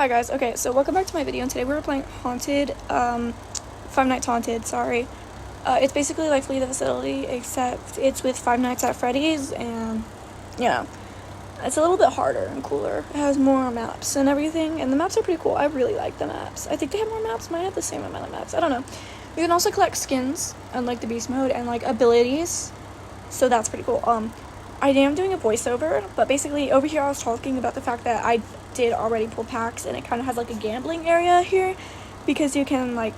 Hi guys, okay, so welcome back to my video, and today we're playing Haunted, Five Nights Haunted, sorry. It's basically like Flee the Facility, except it's with Five Nights at Freddy's, and, yeah, it's a little bit harder and cooler. It has more maps and everything, and the maps are pretty cool. I really like the maps. I think they have more maps, might have the same amount of maps, I don't know. You can also collect skins, unlike the Beast Mode, and, like, abilities, so that's pretty cool. I am doing a voiceover, but basically over here I was talking about the fact that I did already pull packs, and it kind of has like a gambling area here because you can, like,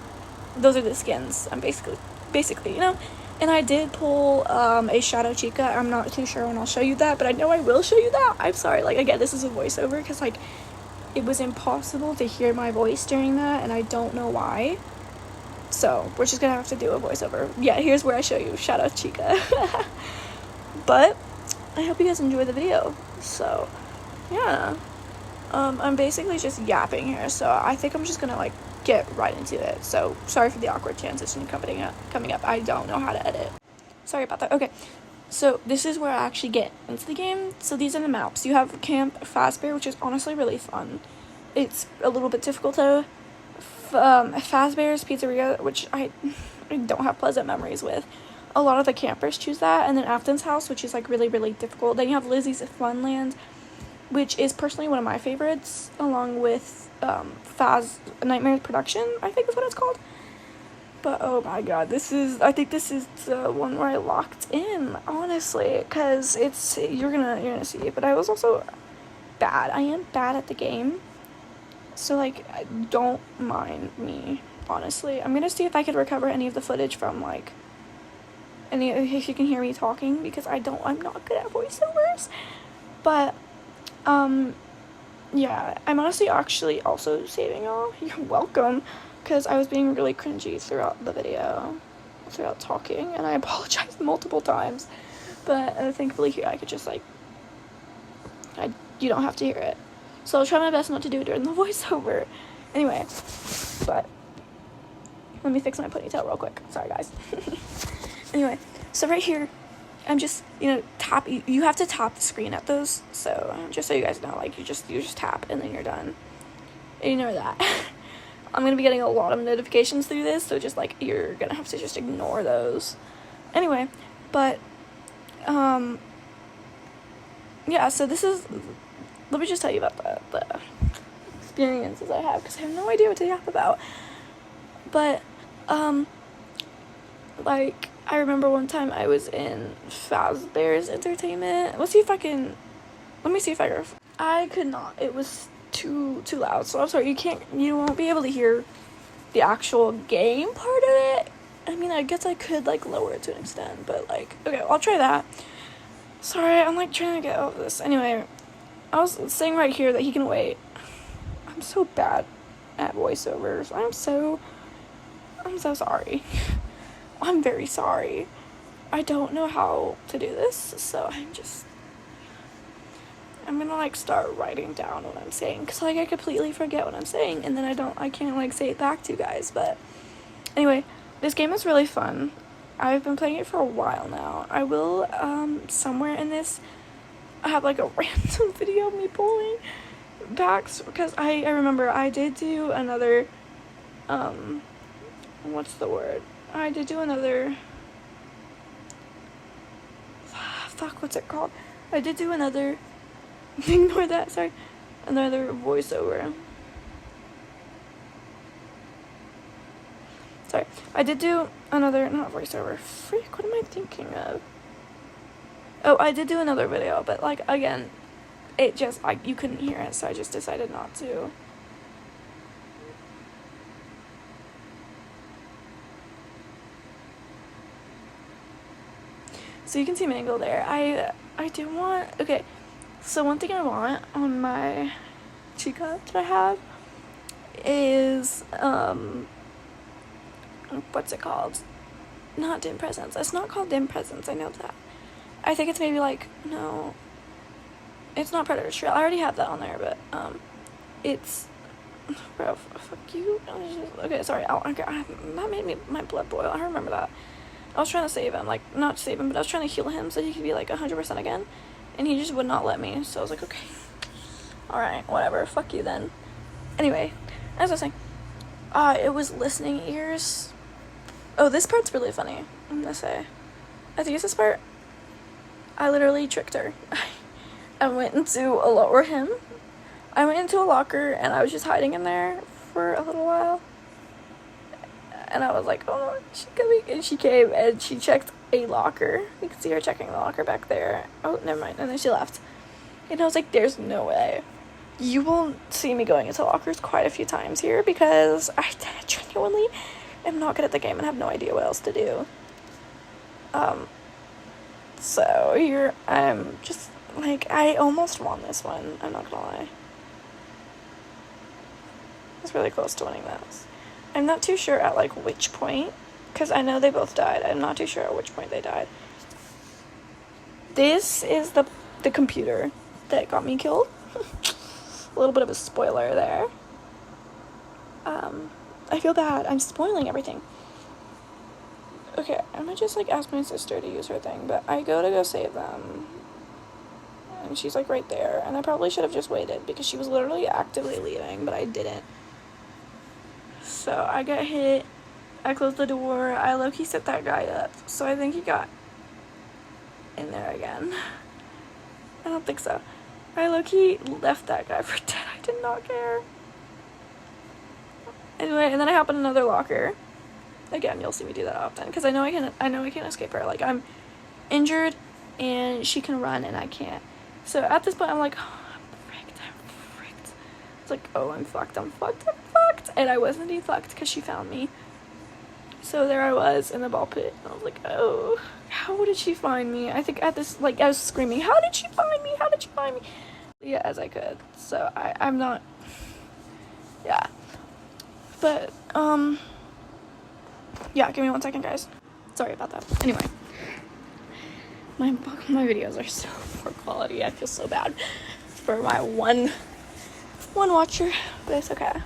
those are the skins. I'm basically, you know, and I did pull a Shadow Chica. I'm not too sure when I'll show you that, but I know I will show you that. I'm sorry, like, again, this is a voiceover because, like, it was impossible to hear my voice during that, and I don't know why, so we're just gonna have to do a voiceover. Yeah, here's where I show you Shadow Chica. But I hope you guys enjoy the video. So yeah, I'm basically just yapping here, so I think I'm just gonna, like, get right into it. So sorry for the awkward transition coming up. I don't know how to edit. Sorry about that. Okay, so this is where I actually get into the game. So these are the maps. You have Camp Fazbear, which is honestly really fun. It's a little bit difficult though. Fazbear's Pizzeria, which I don't have pleasant memories with. A lot of the campers choose that, and then Afton's House, which is, like, really, really difficult. Then you have Lizzie's Funland, which is personally one of my favorites, along with Nightmare Production, I think is what it's called. But oh my god, I think this is the one where I locked in, honestly, because you're gonna see it. But I was also bad. I am bad at the game, so, like, don't mind me, honestly. I'm gonna see if I could recover any of the footage from, like, and if you can hear me talking, because I'm not good at voiceovers. But yeah, I'm honestly actually also saving y'all. You're welcome, because I was being really cringy throughout the video, throughout talking, and I apologized multiple times. But thankfully here I could just, like, you don't have to hear it, so I'll try my best not to do it during the voiceover. Anyway, but let me fix my ponytail real quick. Sorry guys. Anyway, so right here, I'm just, you have to tap the screen at those, so just so you guys know, like, you just tap, and then you're done. Ignore that. I'm gonna be getting a lot of notifications through this, so just, like, you're gonna have to just ignore those. Anyway, but, yeah, so let me just tell you about the experiences I have, because I have no idea what to yap about. But, like, I remember one time I was in Fazbear's Entertainment. Let me see if I could not. It was too loud, so I'm sorry. You won't be able to hear the actual game part of it. I mean, I guess I could, like, lower it to an extent, but, like, okay, I'll try that. Sorry, I'm, like, trying to get over this. Anyway, I was saying right here that he can wait. I'm so bad at voiceovers. I'm so sorry. I'm very sorry. I don't know how to do this, so I'm gonna, like, start writing down what I'm saying, because, like, I completely forget what I'm saying, and then I can't, like, say it back to you guys. But anyway, this game is really fun. I've been playing it for a while now. I will, somewhere in this, I have, like, a random video of me pulling packs, because I remember I did do another, what's the word? I did do another, what's it called? I did do another, ignore that, sorry, another voiceover. Sorry, I did do another, not voiceover, freak, what am I thinking of? Oh, I did do another video, but, like, again, it just, like, you couldn't hear it, so I just decided not to. So you can see Mangle there. I do want, okay, so one thing I want on my Chica that I have is, what's it called? Not Dim Presence. It's not called Dim Presence, I know that. I think it's maybe, like, no, it's not Predator's Trail. I already have that on there, but, it's, bro, fuck you. Okay, sorry, that made my blood boil. I remember that. I was trying to save him, like, not save him, but I was trying to heal him so he could be, like, 100% again, and he just would not let me, so I was like, okay, alright, whatever, fuck you then. Anyway, as I was saying, it was listening ears. Oh, this part's really funny, I'm gonna say. I think it's this part. I literally tricked her. I went into a locker and I was just hiding in there for a little while. And I was like, oh, she's coming. And she came and she checked a locker. You can see her checking the locker back there. Oh, never mind. And then she left. And I was like, there's no way. You will see me going into lockers quite a few times here because I genuinely am not good at the game and have no idea what else to do. So here I'm just like, I almost won this one. I'm not gonna lie. I was really close to winning this. I'm not too sure at like which point, because I know they both died. I'm not too sure at which point they died. This is the computer that got me killed. A little bit of a spoiler there. I feel bad. I'm spoiling everything. Okay, I'm gonna just like ask my sister to use her thing, but I go save them. And she's like right there, and I probably should have just waited because she was literally actively leaving, but I didn't. So I got hit. I closed the door. I low-key set that guy up, so I think he got in there again. I don't think so. I low-key left that guy for dead. I did not care. Anyway, and then I hop in another locker. Again, you'll see me do that often because I know I can escape her. Like, I'm injured and she can run and I can't. So at this point I'm like, oh, I'm fricked. It's like, oh, I'm fucked. And I wasn't even fucked because she found me. So there I was in the ball pit. And I was like, oh, how did she find me? I think at this, like, I was screaming, how did she find me? Yeah, as I could. So I'm not, yeah. But, yeah, give me 1 second, guys. Sorry about that. Anyway. My videos are so poor quality. I feel so bad for my one watcher, but it's okay.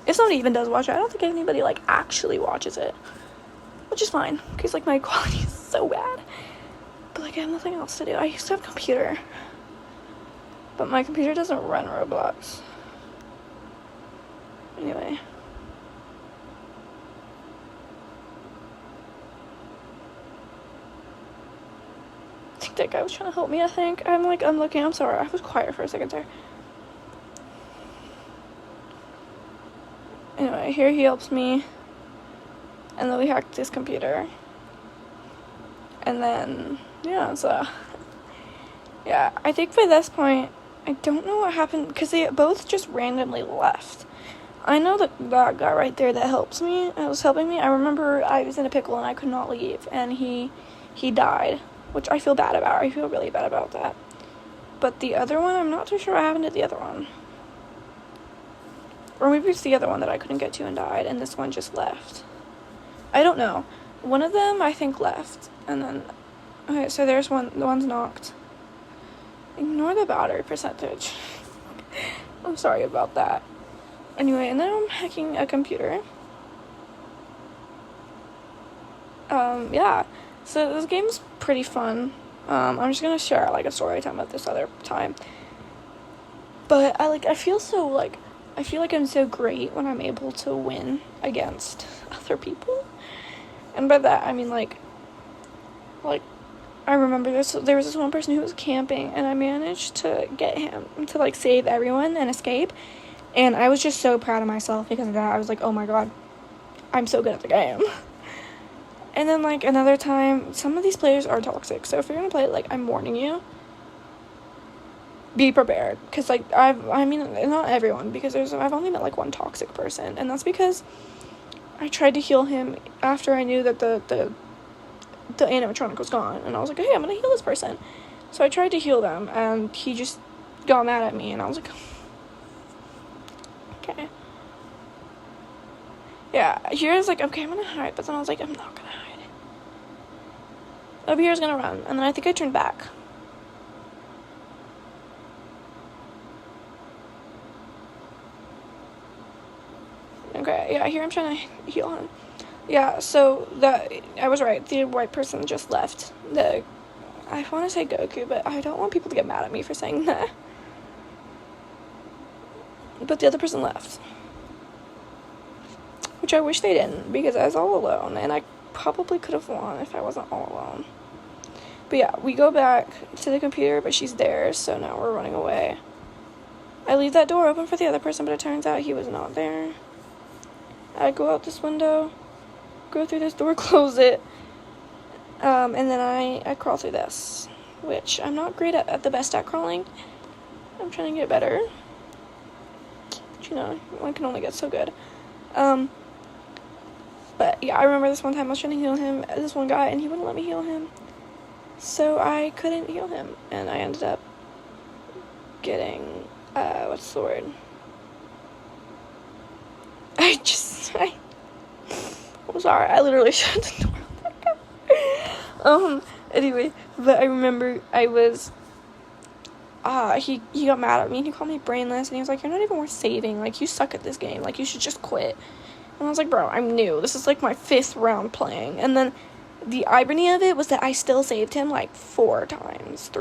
If somebody even does watch it, I don't think anybody, like, actually watches it. Which is fine, because, like, my quality is so bad. But, like, I have nothing else to do. I used to have a computer. But my computer doesn't run Roblox. Anyway. I think that guy was trying to help me, I think. I'm looking. I'm sorry. I was quiet for a second there. Anyway, here he helps me. And then we hacked his computer. And then, yeah, so. Yeah, I think by this point, I don't know what happened, because they both just randomly left. I know that guy right there that helps me, was helping me. I remember I was in a pickle and I could not leave, and he died, which I feel bad about. I feel really bad about that. But the other one, I'm not too sure what happened to the other one. Or maybe it's the other one that I couldn't get to and died, and this one just left. I don't know. One of them, I think, left. And then, okay, so there's one, the one's knocked. Ignore the battery percentage. I'm sorry about that. Anyway, and then I'm hacking a computer. Yeah. So this game's pretty fun. I'm just gonna share, like, a story time at this other time. But I feel like I'm so great when I'm able to win against other people. And by that, I mean, like, I remember there was this one person who was camping, and I managed to get him to, like, save everyone and escape. And I was just so proud of myself because of that. I was like, oh my god, I'm so good at the game. And then, like, another time, some of these players are toxic. So if you're gonna play it, like, I'm warning you, be prepared. Because, like, I mean, not everyone, because I've only met, like, one toxic person. And that's because I tried to heal him after I knew that the animatronic was gone. And I was like, hey, I'm gonna heal this person. So I tried to heal them, and he just got mad at me. And I was like, okay. Yeah, here's like, okay, I'm gonna hide. But then I was like, I'm not gonna hide. Over here's gonna run. And then I think I turned back. Okay, yeah, here I'm trying to heal him. Yeah, so I was right. The white person just left. I want to say Goku, but I don't want people to get mad at me for saying that. But the other person left. Which I wish they didn't, because I was all alone, and I probably could have won if I wasn't all alone. But yeah, we go back to the computer, but she's there, so now we're running away. I leave that door open for the other person, but it turns out he was not there. I go out this window, go through this door, close it, and then I crawl through this, which I'm not great at the best at crawling. I'm trying to get better. But, you know, one can only get so good. But yeah, I remember this one time I was trying to heal him, this one guy, and he wouldn't let me heal him. So I couldn't heal him, and I ended up getting, what's the word? I'm sorry, I literally shut the door on that guy. Anyway, but I remember I was, he got mad at me, and he called me brainless, and he was like, you're not even worth saving, like, you suck at this game, like, you should just quit. And I was like, bro, I'm new, this is, like, my 5th round playing, and then the irony of it was that I still saved him, like, 3 times,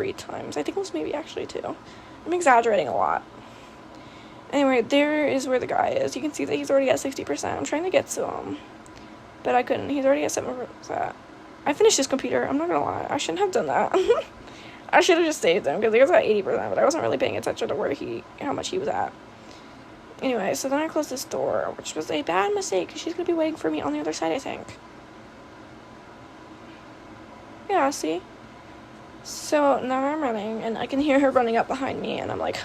I think it was maybe actually 2, I'm exaggerating a lot. Anyway, there is where the guy is, you can see that he's already at 60%, I'm trying to get to him, but I couldn't, he's already at 7%. I finished his computer, I'm not gonna lie, I shouldn't have done that. I should have just saved him, because he was at 80%, but I wasn't really paying attention to how much he was at. Anyway, so then I closed this door, which was a bad mistake, because she's going to be waiting for me on the other side, I think. Yeah, see? So now I'm running, and I can hear her running up behind me, and I'm like...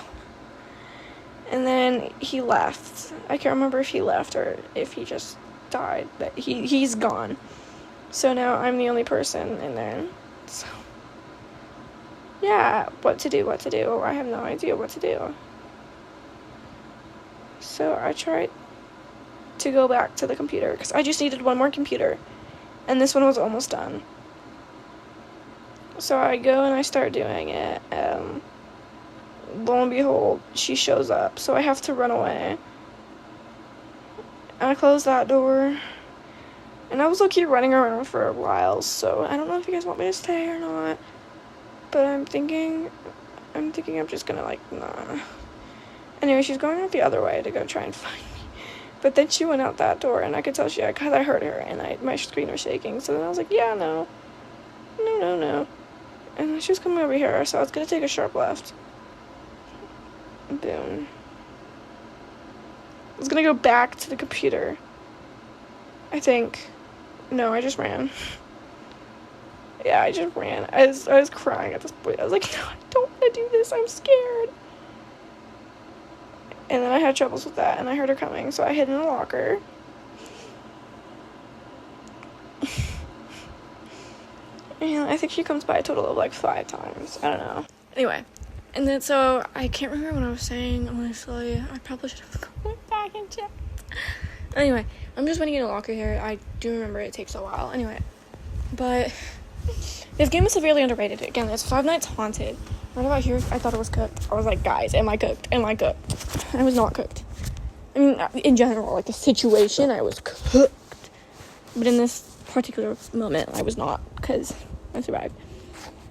And then he left. I can't remember if he left or if he just died, but he's gone. So now I'm the only person in there. So... yeah, what to do? I have no idea what to do. So I tried to go back to the computer, because I just needed one more computer, and this one was almost done. So I go and I start doing it, lo and behold, she shows up, so I have to run away. And I close that door, and I was low-key running around for a while, so I don't know if you guys want me to stay or not, but I'm thinking I'm just gonna, like, nah. Anyway, she's going out the other way to go try and find me. But then she went out that door, and I could tell because I heard her, and my screen was shaking. So then I was like, yeah, no. And then she was coming over here, so I was going to take a sharp left. Boom. I was going to go back to the computer. I think. No, I just ran. Yeah, I just ran. I was crying at this point. I was like, no, I don't want to do this. I'm scared. And then I had troubles with that, and I heard her coming, so I hid in a locker. And I think she comes by a total of, like, 5 times. I don't know. Anyway. And then, so, I can't remember what I was saying, honestly. I probably should have gone back and checked. Anyway, I'm just waiting in a locker here. I do remember it takes a while. Anyway. But this game is severely underrated. Again, it's Five Nights Haunted. Right about here, I thought it was cooked. I was like, guys, am I cooked? I was not cooked. I mean, in general, like, the situation, I was cooked. But in this particular moment, I was not, because I survived.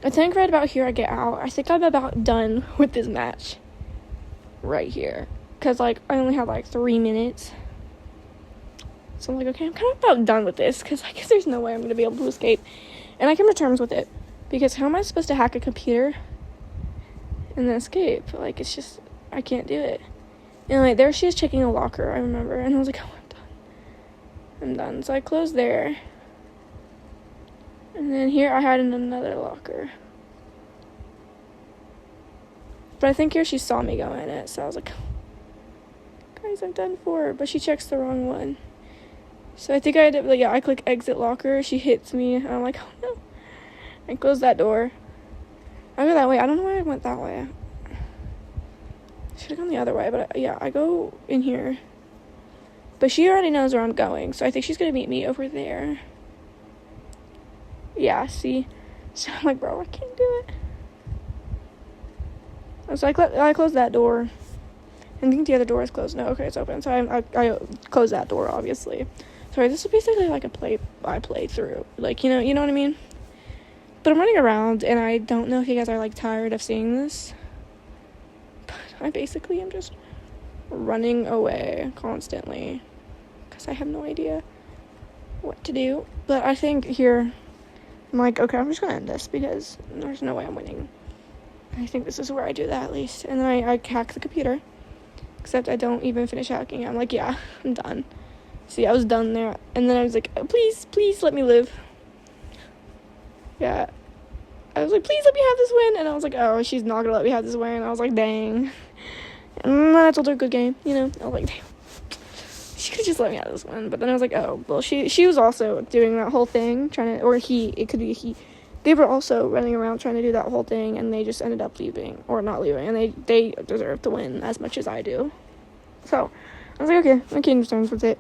I think right about here, I get out. I think I'm about done with this match. Right here. Because, like, I only have, like, 3 minutes. So I'm like, okay, I'm kind of about done with this, because I guess there's no way I'm going to be able to escape. And I came to terms with it. Because how am I supposed to hack a computer and then escape? Like, it's just, I can't do it. Anyway, there she is checking a locker, I remember, and I was like, oh, I'm done. So I closed there, and then here I had in another locker, but I think here she saw me go in it, so I was like, guys, I'm done for, but she checks the wrong one. So I think I did, like, yeah, I click exit locker, she hits me, and I'm like, oh no. I close that door. I go that way. I don't know why I went that way. Should have gone the other way, but yeah, I go in here. But she already knows where I'm going, so I think she's gonna meet me over there. Yeah, see? So I'm like, bro, I can't do it. So I closed that door. I think the other door is closed. No, okay, it's open. So I closed that door, obviously. Sorry, this is basically like a play through. Like, you know what I mean? But I'm running around, and I don't know if you guys are, like, tired of seeing this. But I basically am just running away constantly because I have no idea what to do. But I think here, I'm like, okay, I'm just going to end this because there's no way I'm winning. I think this is where I do that at least. And then I hack the computer. Except I don't even finish hacking. I'm like, yeah, I'm done. See, I was done there. And then I was like, oh, please let me live. Yeah. I was like, please let me have this win. And I was like, oh, she's not gonna let me have this win. And I was like, dang. And then I told her, good game, you know. I was like, damn. She could just let me have this win. But then I was like, oh, well, she was also doing that whole thing. It could be a he. They were also running around trying to do that whole thing, and they just ended up leaving, or not leaving, and they deserve to win as much as I do. So, I was like, okay, I came to terms with it.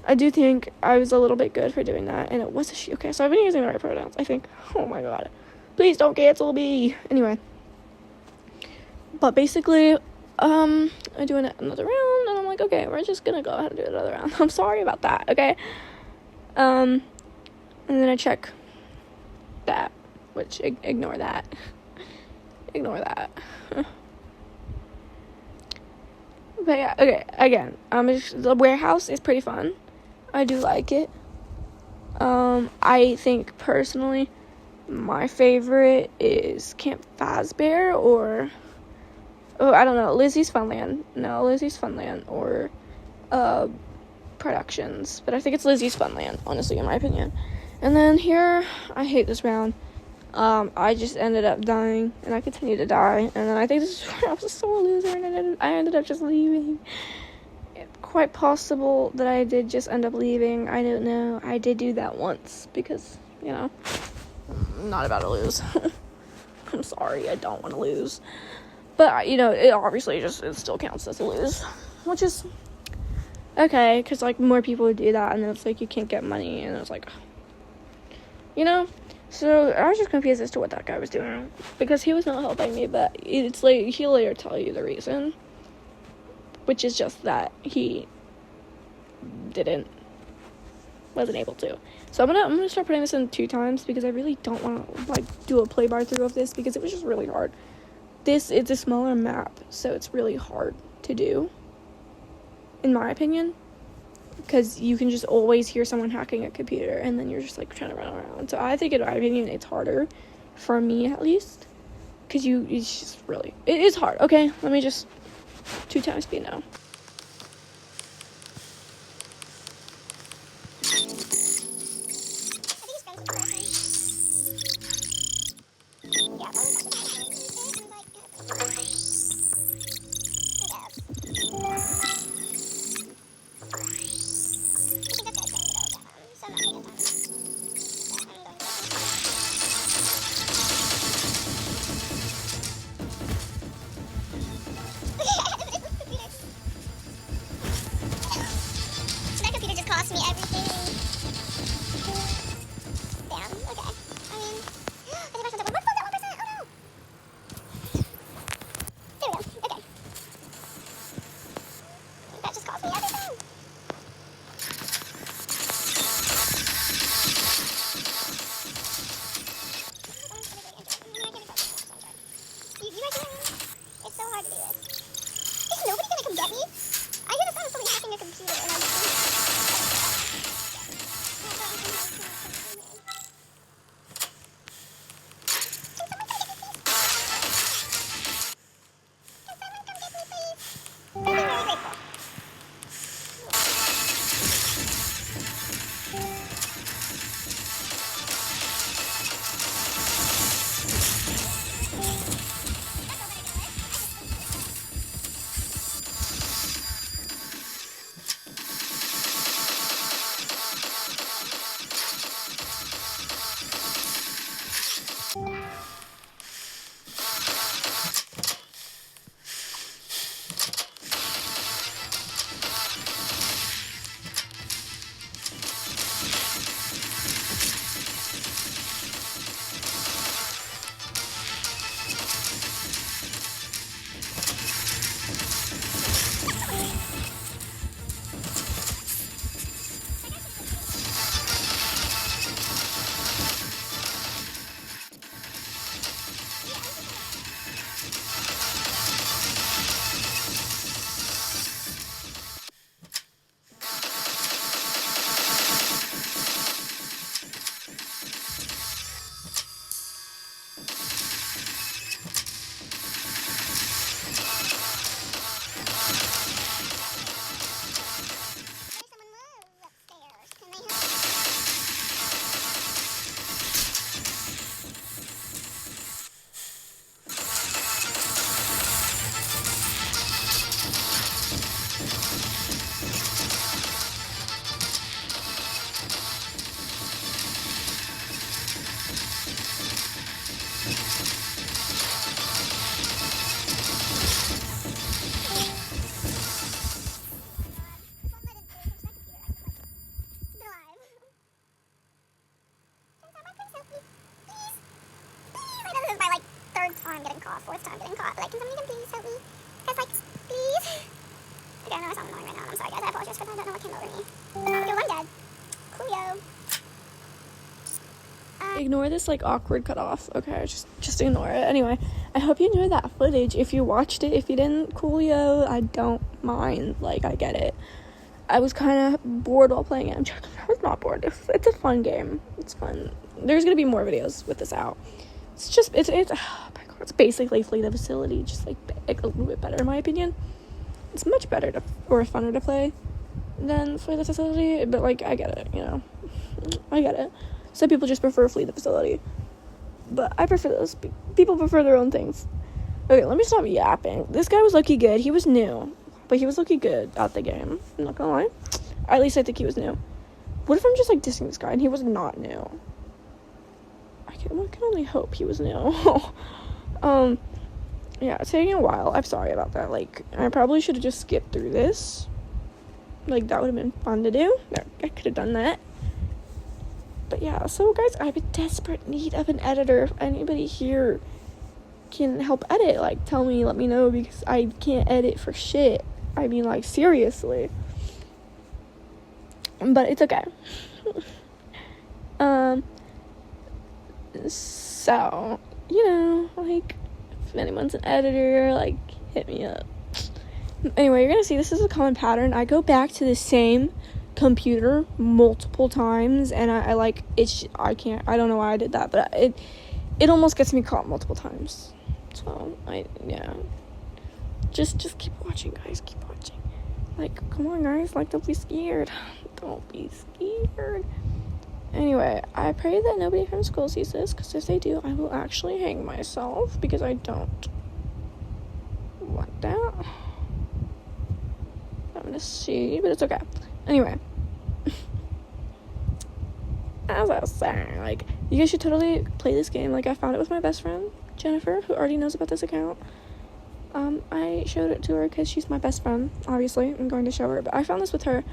I do think I was a little bit good for doing that, and it was a she. Okay, so I've been using the right pronouns, I think. Oh my god. Please don't cancel me. Anyway. But basically, I do another round, and I'm like, okay, we're just gonna go ahead and do another round. I'm sorry about that, okay? And then I check that. Which, ignore that. Ignore that. But yeah, okay, again, the warehouse is pretty fun. I do like it. I think, personally, my favorite is Camp Fazbear, or, I don't know, Lizzie's Funland. No, Lizzie's Funland, or, Productions. But I think it's Lizzie's Funland, honestly, in my opinion. And then here, I hate this round. I just ended up dying, and I continued to die, and then I think this is where I was a sore loser, and I ended up just leaving. It's quite possible that I did just end up leaving. I don't know. I did do that once, because, you know, I'm not about to lose. I'm sorry, I don't want to lose. But, you know, it obviously it still counts as a lose, which is okay, because, like, more people would do that, and then it's like, you can't get money, and it's like, you know? So, I was just confused as to what that guy was doing, because he was not helping me, but it's like, he'll later tell you the reason, which is just that he wasn't able to. So, I'm gonna start putting this in 2 times, because I really don't want to, like, do a play-by-through of this, because it was just really hard. It's a smaller map, so it's really hard to do, in my opinion. Because you can just always hear someone hacking a computer, and then you're just, like, trying to run around. So I think, in my opinion, it's harder, for me at least. Because it's just really, it is hard. Okay, let me just 2 times speed now. like, can somebody please help me? Because, like, please. Okay, I know I sound annoying right now, and I'm sorry, guys. I apologize for that. I don't know what came over me. Okay, well, I'm dead. Coolio. Ignore this, like, awkward cutoff. Okay, just ignore it. Anyway, I hope you enjoyed that footage. If you watched it, if you didn't, coolio. I don't mind. Like, I get it. I was kind of bored while playing it. I was not bored. It's a fun game. It's fun. There's gonna be more videos with this out. It's oh my god, it's basically Flee the Facility, just like a little bit better in my opinion. It's much better or funner to play than Flee the Facility, but like I get it, you know. I get it. Some people just prefer Flee the Facility, but I prefer those. People prefer their own things. Okay, let me stop yapping. This guy was low-key good. He was new, but he was low-key good at the game. I'm not gonna lie. At least I think he was new. What if I'm just like dissing this guy and he was not new? I can only hope he was new. Yeah, it's taking a while. I'm sorry about that. Like, I probably should have just skipped through this. Like, that would have been fun to do. I could have done that. But yeah, so guys, I'm in desperate need of an editor. If anybody here can help edit, like, let me know, because I can't edit for shit. I mean, like, seriously. But it's okay. So, you know, like, if anyone's an editor, like, hit me up. Anyway, you're gonna see this is a common pattern. I go back to the same computer multiple times, and I don't know why I did that, but it almost gets me caught multiple times. So, just keep watching, guys, keep watching. Like, come on, guys, like, don't be scared. Don't be scared. Anyway, I pray that nobody from school sees this, because if they do, I will actually hang myself, because I don't want that. I'm gonna see, but it's okay. Anyway, as I was saying, like, you guys should totally play this game. Like, I found it with my best friend, Jennifer, who already knows about this account. I showed it to her because she's my best friend, obviously. I'm going to show her, but I found this with her,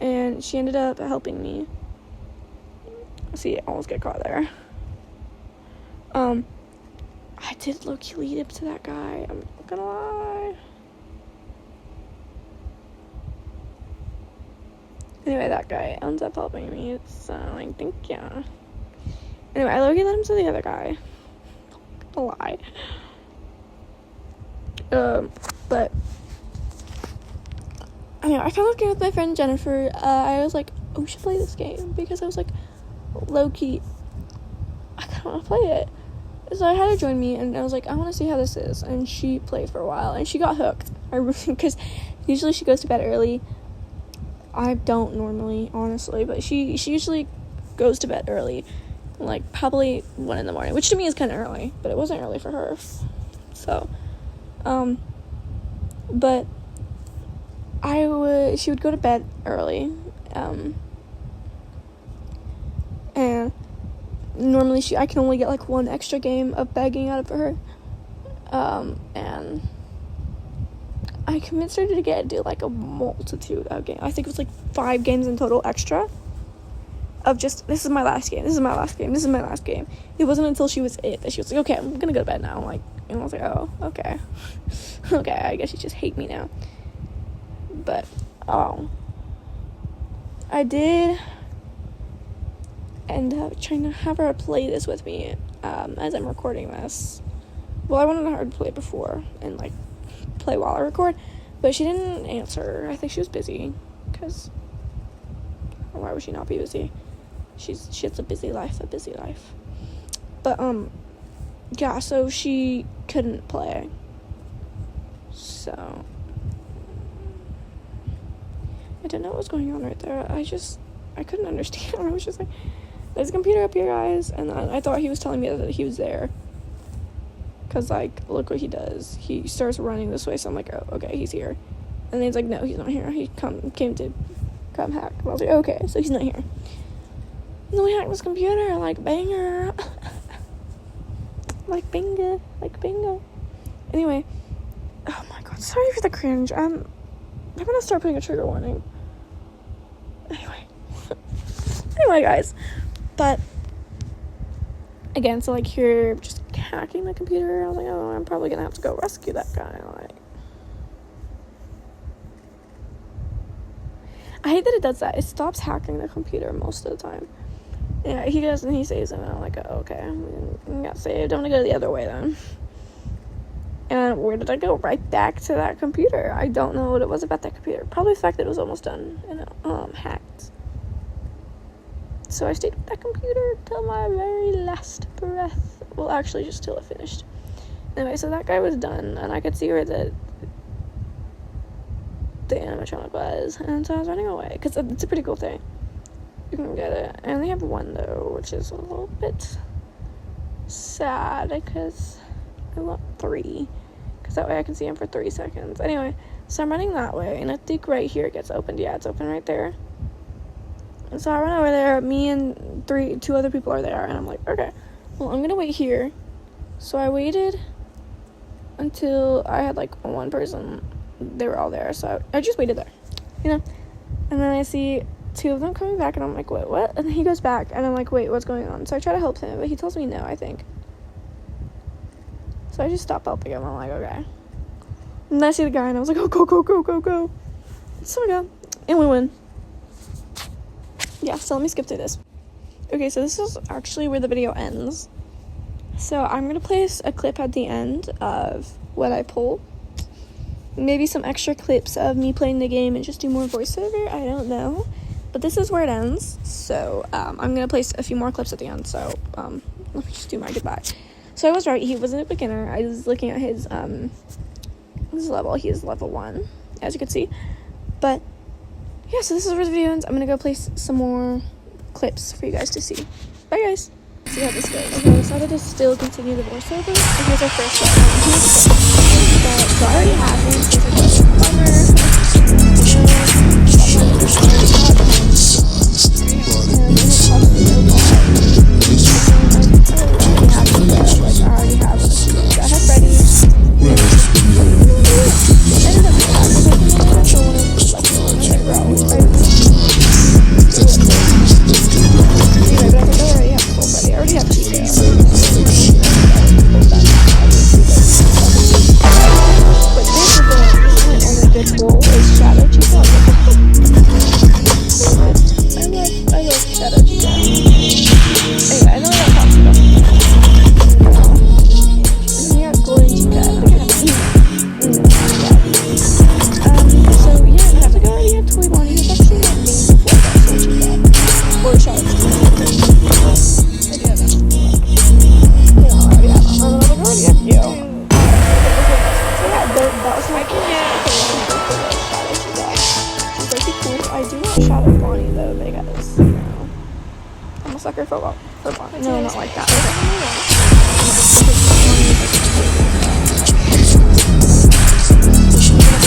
and she ended up helping me. See, I almost get caught there. I did low-key lead up to that guy. I'm not gonna lie. Anyway, that guy ends up helping me, so I think, yeah. Anyway, I low-key let him to the other guy. A lie. But anyway, I found this game with my friend Jennifer. I was like, oh, we should play this game, because I was like, low-key, I kind of want to play it. So I had her join me, and I was like, I want to see how this is. And she played for a while, and she got hooked. Because usually she goes to bed early. I don't normally, honestly, but she usually goes to bed early, like probably 1 a.m, which to me is kind of early, but it wasn't early for her. So, but she would go to bed early, and normally I can only get like 1 extra game of begging out of her, and I convinced her to do like a multitude of games. I think it was like 5 games in total extra of just, this is my last game, this is my last game, this is my last game. It wasn't until she was that she was like, okay, I'm gonna go to bed now. Like, and I was like, oh, okay. Okay, I guess you just hate me now. But, I did end up trying to have her play this with me, as I'm recording this. Well, I wanted her to play before and, like, play while I record, but she didn't answer. I think she was busy, because why would she not be busy? She has a busy life. But, yeah, so she couldn't play. So, I didn't know what was going on right there. I couldn't understand. I was just like, there's a computer up here, guys, and I thought he was telling me that he was there. Because, like, look what he does. He starts running this way, so I'm like, oh, okay, he's here. And then he's like, no, he's not here. He came to come hack. And I was like, okay, so he's not here. And then we hacked this computer, like, banger. like, bingo. Anyway, oh my god, sorry for the cringe. I'm gonna start putting a trigger warning. Anyway, guys. But, again, so, like, here, just hacking the computer. I was like, oh, I'm probably gonna have to go rescue that guy. Like, I hate that it does that. It stops hacking the computer most of the time. Yeah, he goes and he saves him, and I'm like, oh, okay, I got saved. I'm gonna go the other way then. And where did I go? Right back to that computer. I don't know what it was about that computer. Probably the fact that it was almost done and hacked. So I stayed with that computer till my very last breath. Well, actually, just till it finished. Anyway, so that guy was done, and I could see where the animatronic was, and so I was running away, because it's a pretty cool thing. You can get it. I only have one, though, which is a little bit sad, because I want 3, because that way I can see him for 3 seconds. Anyway, so I'm running that way, and I think right here it gets opened. Yeah, it's open right there. And so I run over there, me and 2 other people are there, and I'm like, okay, well, I'm gonna wait here. So I waited until I had, like, one person. They were all there, so I just waited there, you know? And then I see 2 of them coming back, and I'm like, wait, what? And then he goes back, and I'm like, wait, what's going on? So I try to help him, but he tells me no, I think. So I just stop helping him. I'm like, okay. And then I see the guy, and I was like, oh, go, go, go, go, go. So we go, and we win. Yeah, so let me skip through this. Okay, so this is actually where the video ends. So I'm going to place a clip at the end of what I pull. Maybe some extra clips of me playing the game and just do more voiceover. I don't know. But this is where it ends. So I'm going to place a few more clips at the end. So let me just do my goodbye. So I was right. He wasn't a beginner. I was looking at his level. He is level 1, as you can see. But yeah, so this is where the video ends. I'm going to go place some more clips for you guys to see. Bye, guys. See how this goes. Okay, I decided to still continue the voiceover. And here's our first one. So I already have him. Here's a I already have it. I have Freddy. Sucker for Bonnie. No, not like that.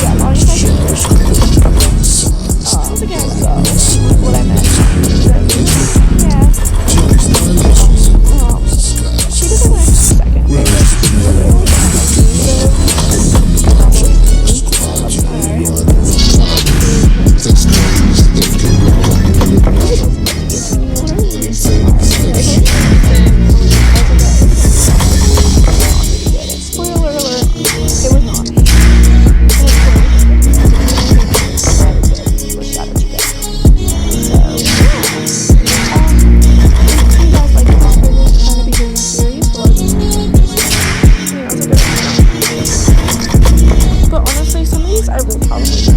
Yeah, Bonnie's my favorite. Once again, so what I meant. Yeah. She doesn't like second. Spoiler alert, it was not. But honestly, some of these I will probably do.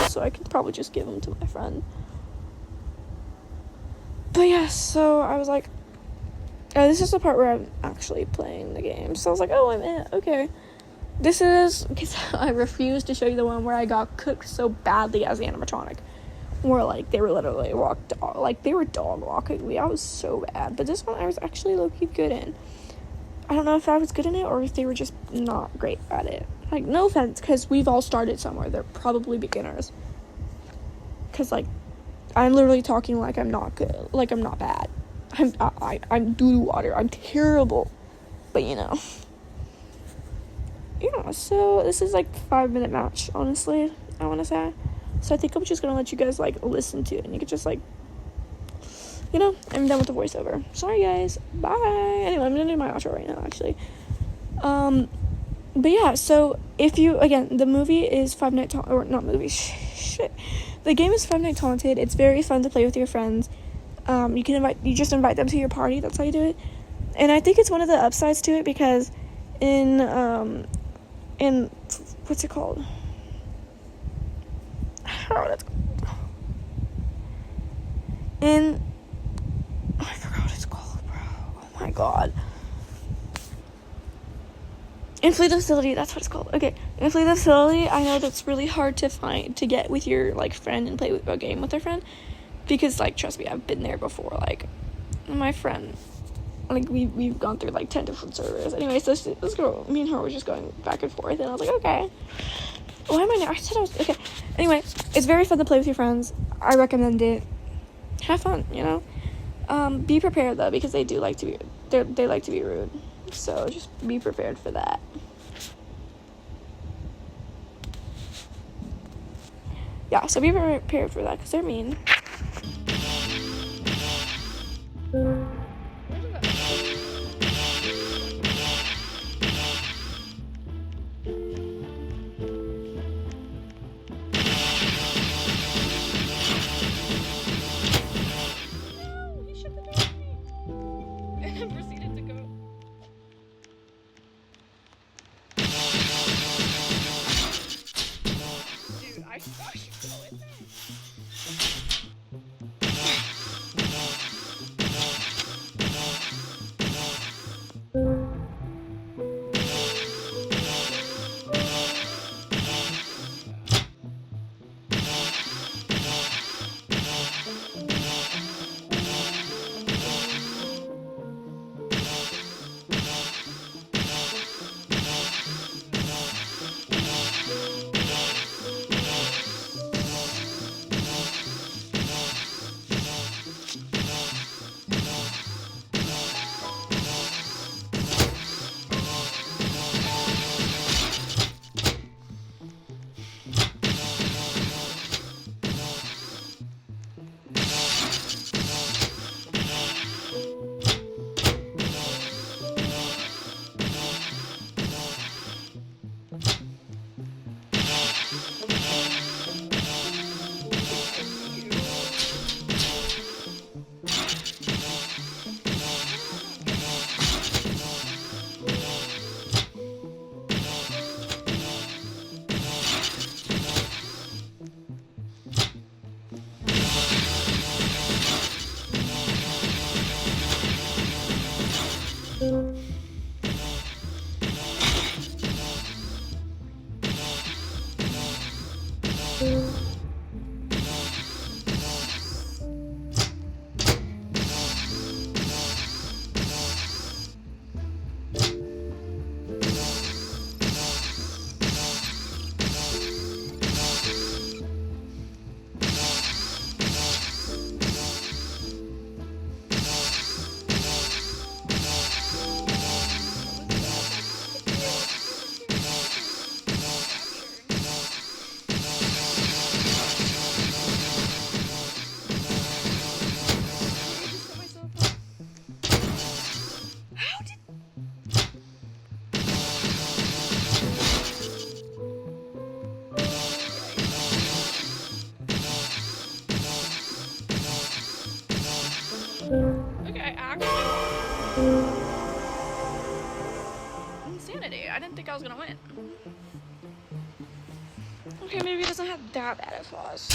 So I could probably just give them to my friend. But yeah, so I was like, oh, this is the part where I'm actually playing the game. So I was like, oh, I'm in. Okay. This is, because I refused to show you the one where I got cooked so badly as the animatronic. Where, like, they were literally they were dog walking me. I was so bad. But this one I was actually low-key good in. I don't know if I was good in it or if they were just not great at it. Like, no offense, because we've all started somewhere. They're probably beginners. Because, like, I'm literally talking like I'm not good. Like, I'm not bad. I'm doo-doo water. I'm terrible. But, you know. yeah, so this is like 5-minute match, honestly, I want to say. So I think I'm just gonna let you guys like listen to it, and you could just like, you know, I'm done with the voiceover. Sorry guys, bye. Anyway, I'm gonna do my outro right now, actually. But yeah, so if you, again, the movie is Five Nights, or not movie, shit. The game is Five Nights Haunted. It's very fun to play with your friends. You just invite them to your party. That's how you do it. And I think it's one of the upsides to it because in what's it called? I forgot what it's called. I forgot what it's called, bro. Oh my god. In Flee the Facility, that's what it's called. Okay, in Flee the Facility, I know that's really hard to get with your, like, friend and play a game with their friend. Because, like, trust me, I've been there before. Like, my friend, like, we've gone through, like, 10 different servers. Anyway, so this girl, me and her were just going back and forth. And I was like, okay. Why am I now? I said I was, okay. Anyway, it's very fun to play with your friends. I recommend it. Have fun, you know? Be prepared, though, because they do like to be, they like to be rude. So just be prepared for that. Yeah, so be prepared for that because they're mean. No, he shut the door on me. And then proceeded to go. Dude, I saw you go in there. Okay, actually. Insanity. I didn't think I was gonna win. Okay, maybe it doesn't have that bad of flaws.